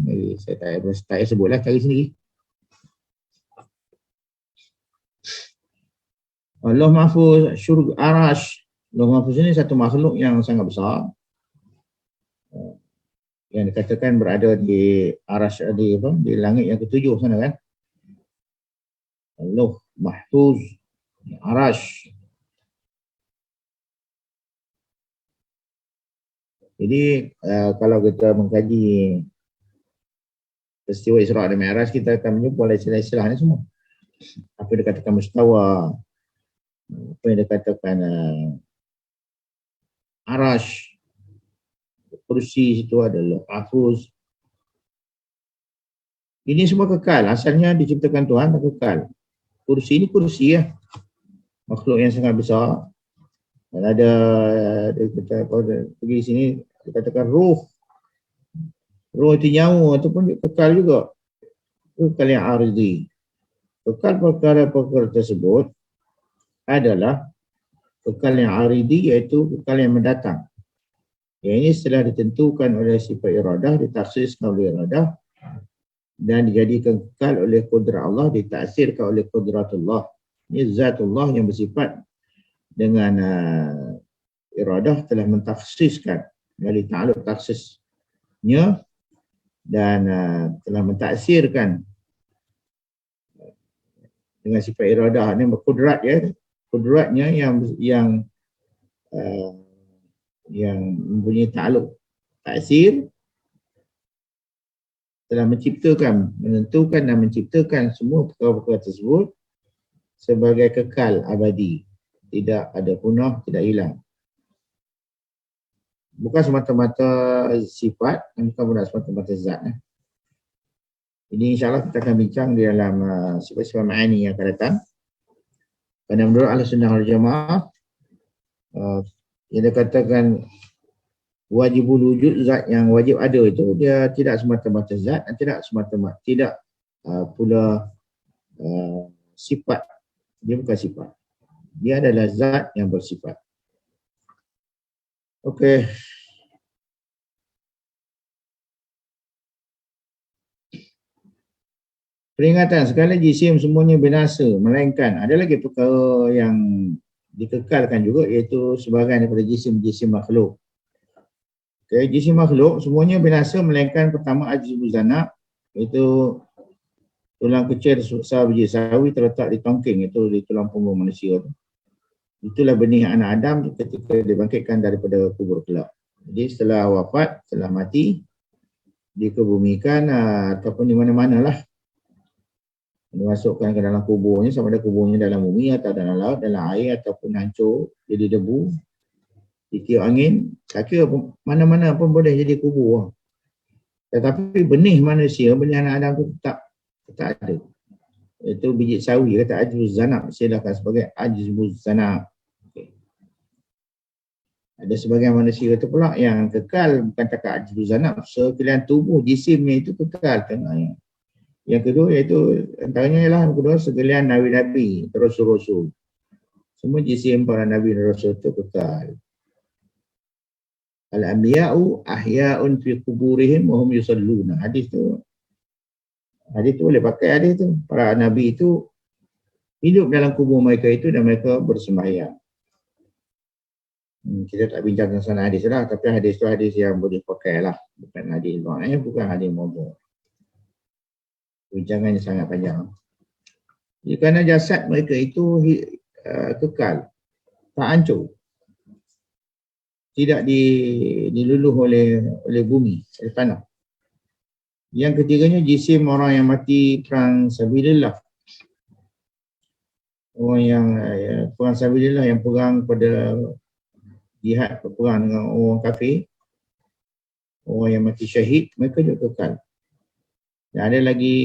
Saya tak sebutlah, cari sendiri. Allah Mahfuz, syurga, arash. Allah Mahfuz ini satu makhluk yang sangat besar, yang dikatakan berada di arash, di langit yang ketujuh sana kan. Allah Mahfuz, arash. Jadi kalau kita mengkaji peristiwa Isra' dan Mi'raj, kita akan menjumpa istilah-istilah ni semua. Apa yang dikatakan mustawa, apa yang dikatakan arash, kursi situ adalah mahfuz. Ini semua kekal, asalnya diciptakan Tuhan dan kekal. Kursi ini kursi ya, makhluk yang sangat besar. Dan ada kita pergi sini dikatakan ruh itu nyawa, ataupun kekal juga, kekal yang aridi. Kekal perkara-perkara tersebut adalah kekal yang aridi, iaitu kekal yang mendatang. Yang ini setelah ditentukan oleh sifat iradah, ditaksiskan oleh iradah, dan dijadikan kekal oleh kudrat Allah, ditaksirkan oleh kudratullah. Ini zatullah yang bersifat dengan iradah telah mentaksiskan dari ta'aluk taksisnya, dan telah mentaksirkan dengan sifat iradah ini berkudrat ya, kudratnya yang mempunyai ta'aluk taksir, telah menciptakan, menentukan dan menciptakan semua perkara-perkara tersebut sebagai kekal abadi, tidak ada punah, tidak hilang. Bukan semata-mata sifat, dan bukan semata-mata zat. Ini insyaAllah kita akan bincang di dalam sifat-sifat ma'ani yang akan datang. Kerana menurut ahli sunnah wal jamaah, yang dikatakan wajibul wujud, zat yang wajib ada itu, dia tidak semata-mata zat, dan tidak semata-mata, tidak pula sifat. Dia bukan sifat. Dia adalah zat yang bersifat. Okey. Peringatan, segala jisim semuanya binasa, melainkan ada lagi perkara yang dikekalkan juga, iaitu sebahagian daripada jisim-jisim makhluk. Okay, jisim makhluk semuanya binasa, melainkan pertama ajizul zanab, iaitu tulang kecil sebesar biji sawi terletak di tongking, itu di tulang punggung manusia. Itulah benih anak Adam ketika dibangkitkan daripada kubur kelak. Jadi setelah wafat, setelah mati, dikebumikan ataupun di mana-mana lah, dimasukkan ke dalam kuburnya, sama ada kuburnya dalam bumi atau dalam laut, dalam air, ataupun hancur jadi debu, ditiup angin, tak kira mana-mana pun boleh jadi kubur. Tetapi benih manusia, benih anak Adam tu tak ada. Itu biji sawi, kata ajuz zanab, silakan sebagai ajuz zanab. Okay. Ada sebagian manusia itu pula yang kekal, bukan takat ajuz zanab, sekalian tubuh jisimnya itu kekal tengahnya. Yang kedua iaitu antaranya ialah yang kedua sekalian nabi-nabi, rasul-rasul. Semua jisim para nabi dan rasul itu kekal. Al-anbiya'u ahya'un fi kuburihim wa hum yusalluna. Hadis tu boleh pakai hadis tu. Para nabi itu hidup dalam kubur mereka itu dan mereka bersembahyang. Kita tak bincang tentang hadis lah, tapi hadis tu hadis yang boleh pakai lah. Bukan hadis dhaif, bukan hadis maudhu'. Bincangannya sangat panjang. Jadi, kerana jasad mereka itu kekal, tak hancur. Tidak diluluh oleh bumi, oleh tanah. Yang ketiganya, jisim orang yang mati perang sabilillah. Orang yang perang sabilillah, yang perang pada jihad, perang dengan orang kafir, orang yang mati syahid, mereka juga kekal. Dan ada lagi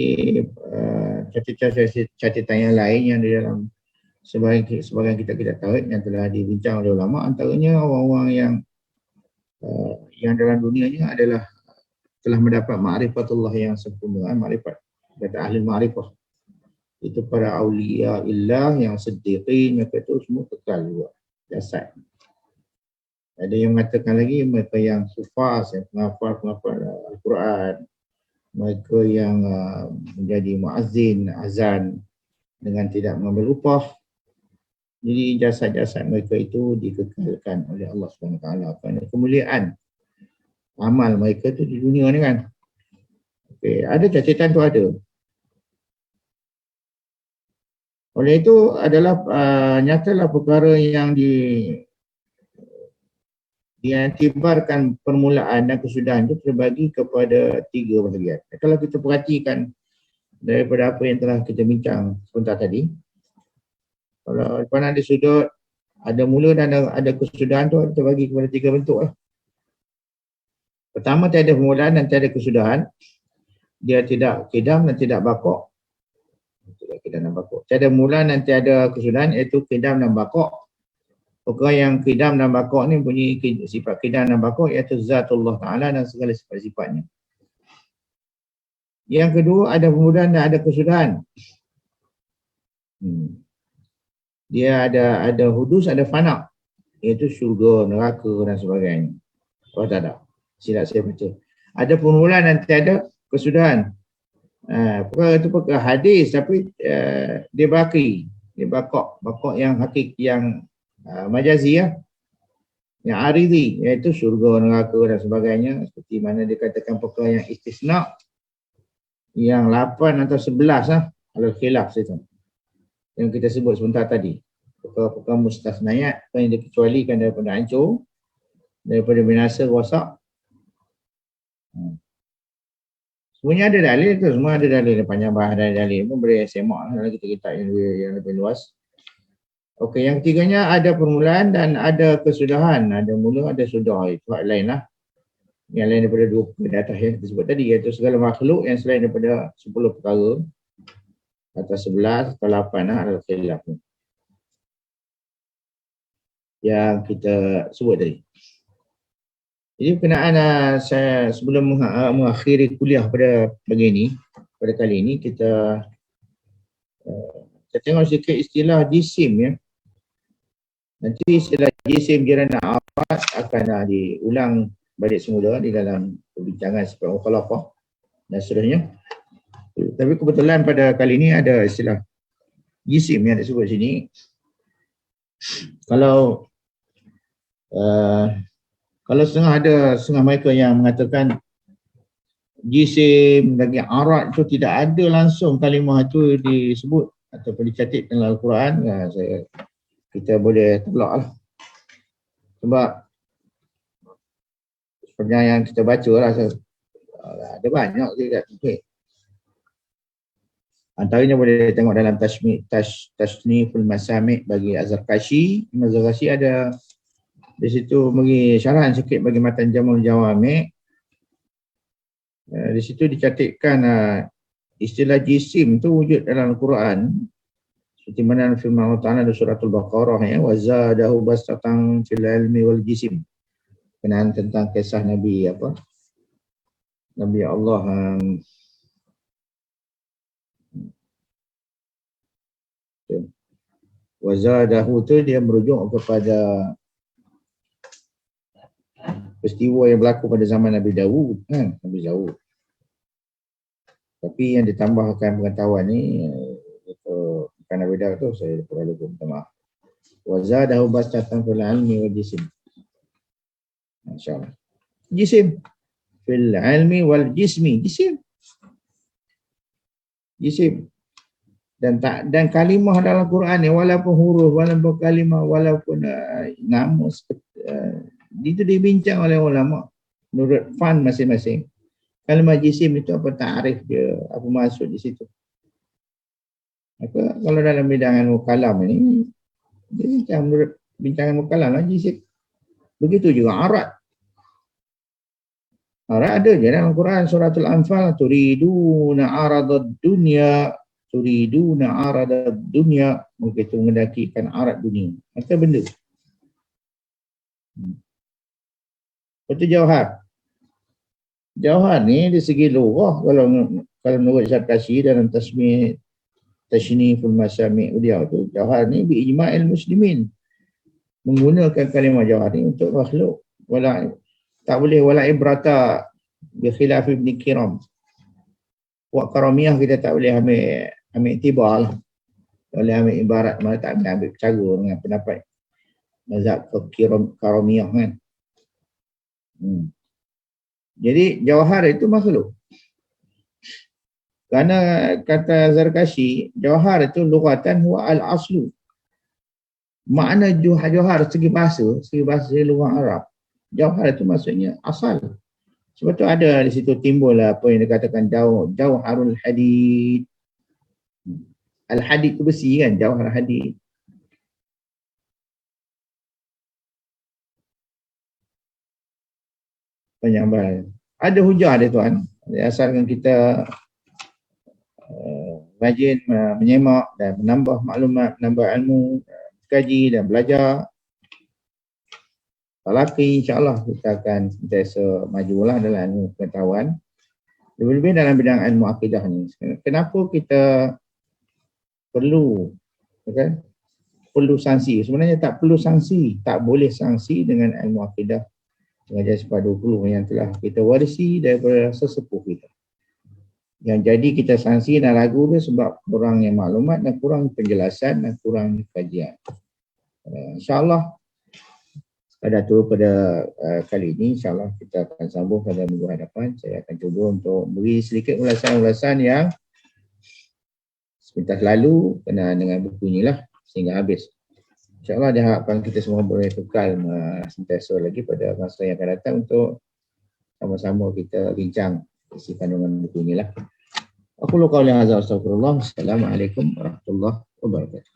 catatan yang lain yang di dalam sebahagian kitab-kitab tauhid yang telah dibincang oleh ulama. Antaranya orang-orang yang dalam dunianya adalah telah mendapat ma'rifatullah yang sempurna, ma'rifat kata ahli ma'rifah. Itu para awliya illah yang siddiqin, mereka itu semua kekal juga jasad. Ada yang mengatakan lagi mereka yang sufas, yang penghafal Al-Quran, mereka yang menjadi muazzin, azan dengan tidak mengambil upah. Jadi jasad-jasad mereka itu dikekalkan oleh Allah SWT kerana kemuliaan amal mereka itu di dunia ni kan. Okay. Ada catatan tu ada. Oleh itu adalah nyatalah perkara yang diiktibarkan permulaan dan kesudahan itu terbagi kepada 3 bahagian. Kalau kita perhatikan daripada apa yang telah kita bincang sebentar tadi, kalau pada ada sudut, ada mula dan ada kesudahan tu terbagi kepada 3 bentuk lah. Pertama, tiada permulaan dan tiada kesudahan. Dia tidak qidam dan tidak baqa'. Tidak qidam dan baqa'. Tiada permulaan dan tiada kesudahan, iaitu qidam dan baqa'. Perkara yang qidam dan baqa' ni punya sifat qidam dan baqa' iaitu zatullah Ta'ala dan segala sifat-sifatnya. Yang kedua, ada permulaan dan ada kesudahan. Dia ada hudus, ada fana', iaitu syurga, neraka dan sebagainya. Oh tak ada, silap saya baca. Ada permulaan dan tiada kesudahan. Perkara itu perkara hadis, tapi dia baki, dia baqa' yang hakik, yang majazi ya, yang aridhi, iaitu syurga, neraka dan sebagainya. Seperti mana dikatakan perkara yang istisna, yang 8 atau 11 lah, al-khilaf itu yang kita sebut sebentar tadi. Perkara-perkara mustasnayat yang dikecualikan daripada hancur, daripada binasa, rosak. Semuanya ada dalil tu, semua ada dalil. Panjang bahas dalil pun boleh semak lah kita yang lebih luas. Okey, yang ketiganya ada permulaan dan ada kesudahan. Ada mula, ada sudah. Itu hak lain lah. Yang lain daripada 2 perkara di atas yang disebut tadi, iaitu segala makhluk yang selain daripada 10 perkara atau 11 atau 8 lah adalah khilaf yang kita sebut tadi. Jadi berkenaan saya sebelum mengakhiri kuliah pada begini, pada kali ini kita tengok sedikit istilah jisim ya. Nanti istilah jisim jirana afat akan diulang balik semula di dalam perbincangan seperti mukhalafah dan seterusnya. Tapi kebetulan pada kali ini ada istilah jisim yang disebut sini. Kalau setengah mereka yang mengatakan jisim bagi arat itu tidak ada langsung kalimah itu disebut ataupun dicatat dalam Al-Quran, kita boleh tolak lah. Sebab seperti yang kita baca lah, ada banyak juga. Antaranya boleh tengok dalam Tasniful Masami' bagi Az-Zarkashi. Az-Zarkashi ada di situ bagi syarahan sikit bagi matan Jamul Jawami'. Di situ dicatatkan istilah jisim tu wujud dalam Al-Quran. Seperti mana firman Allah Ta'ala di suratul Baqarah ya, wa zadahu bastatan fil ilmi wal jisim. Kenaan tentang kisah Nabi Nabi Allah wa zadahu tu dia merujuk kepada peristiwa yang berlaku pada zaman Nabi Dawud kan, Nabi Dawud. Tapi yang ditambahkan pengetahuan ni itu bukan mana beda tu saya perlu minta maaf. Wa zadahu bastatan fil ilmi wal jism. Masyaallah. Jisim fil ilmi wal jismi. Jisim. Dan kalimah dalam Quran ni walaupun huruf, walaupun kalimah, walaupun nama itu dibincang oleh ulama menurut fan masing-masing. Kalimah jisim itu apa ta'rif dia, apa maksud di situ. Maka kalau dalam bidang ilmu kalam ini dia bincang menurut bincangan mukalam lah jisim. Begitu juga arat. Arat ada je dalam Quran suratul Anfal, turiduna aradad dunya, turiduna aradad dunya, begitu mendakikan arat dunia. Macam benda. Itu jauhar. Jauhar ni dari segi lughah kalau menurut Zarkashi dalam tashniful masami' dia tu, jauhar ni bi ijma'il muslimin. Menggunakan kalimah jauhar ni untuk makhluk. Tak boleh wala ibrata bi khilaf ibn Kiram. Wa karamiyah kita tak boleh ambil tibar lah. Tak boleh ambil ibarat, mana tak boleh ambil cara dengan pendapat mazhab karamiyah kan. Jadi jauhar itu makhluk. Kerana kata Zarkashi, jauhar itu lughatan huwa al-aslu. Makna jauhar segi bahasa lughah Arab. Jauhar itu maksudnya asal. Sebab tu ada di situ timbul apa yang dikatakan jauharul hadid. Al-hadid itu besi kan, jauhar hadid. Banyak bahasa. Ada hujah dia tuan. Asalkan kita rajin menyemak dan menambah maklumat, menambah ilmu, kaji dan belajar. Talaki insyaAllah kita akan sentiasa majulah dalam ilmu pengetahuan. Lebih-lebih dalam bidang ilmu akidah ni. Kenapa kita perlu sanksi? Sebenarnya tak perlu sanksi. Tak boleh sanksi dengan ilmu akidah mengajar sepada 20 yang telah kita warisi daripada sesepuh kita. Yang jadi kita sanksi dan ragu dia sebab kurangnya maklumat dan kurang penjelasan dan kurang kajian. InsyaAllah pada kali ini insyaAllah kita akan sambung pada minggu hadapan. Saya akan cuba untuk beri sedikit ulasan-ulasan yang sepintas lalu kena dengan buku inilah sehingga habis. InsyaAllah diharapkan kita semua boleh kekal sentiasa lagi pada masa yang akan datang untuk sama-sama kita bincang isi kandungan buku inilah. Aku qauli hadza, astagfirullah. Assalamualaikum warahmatullahi wabarakatuh.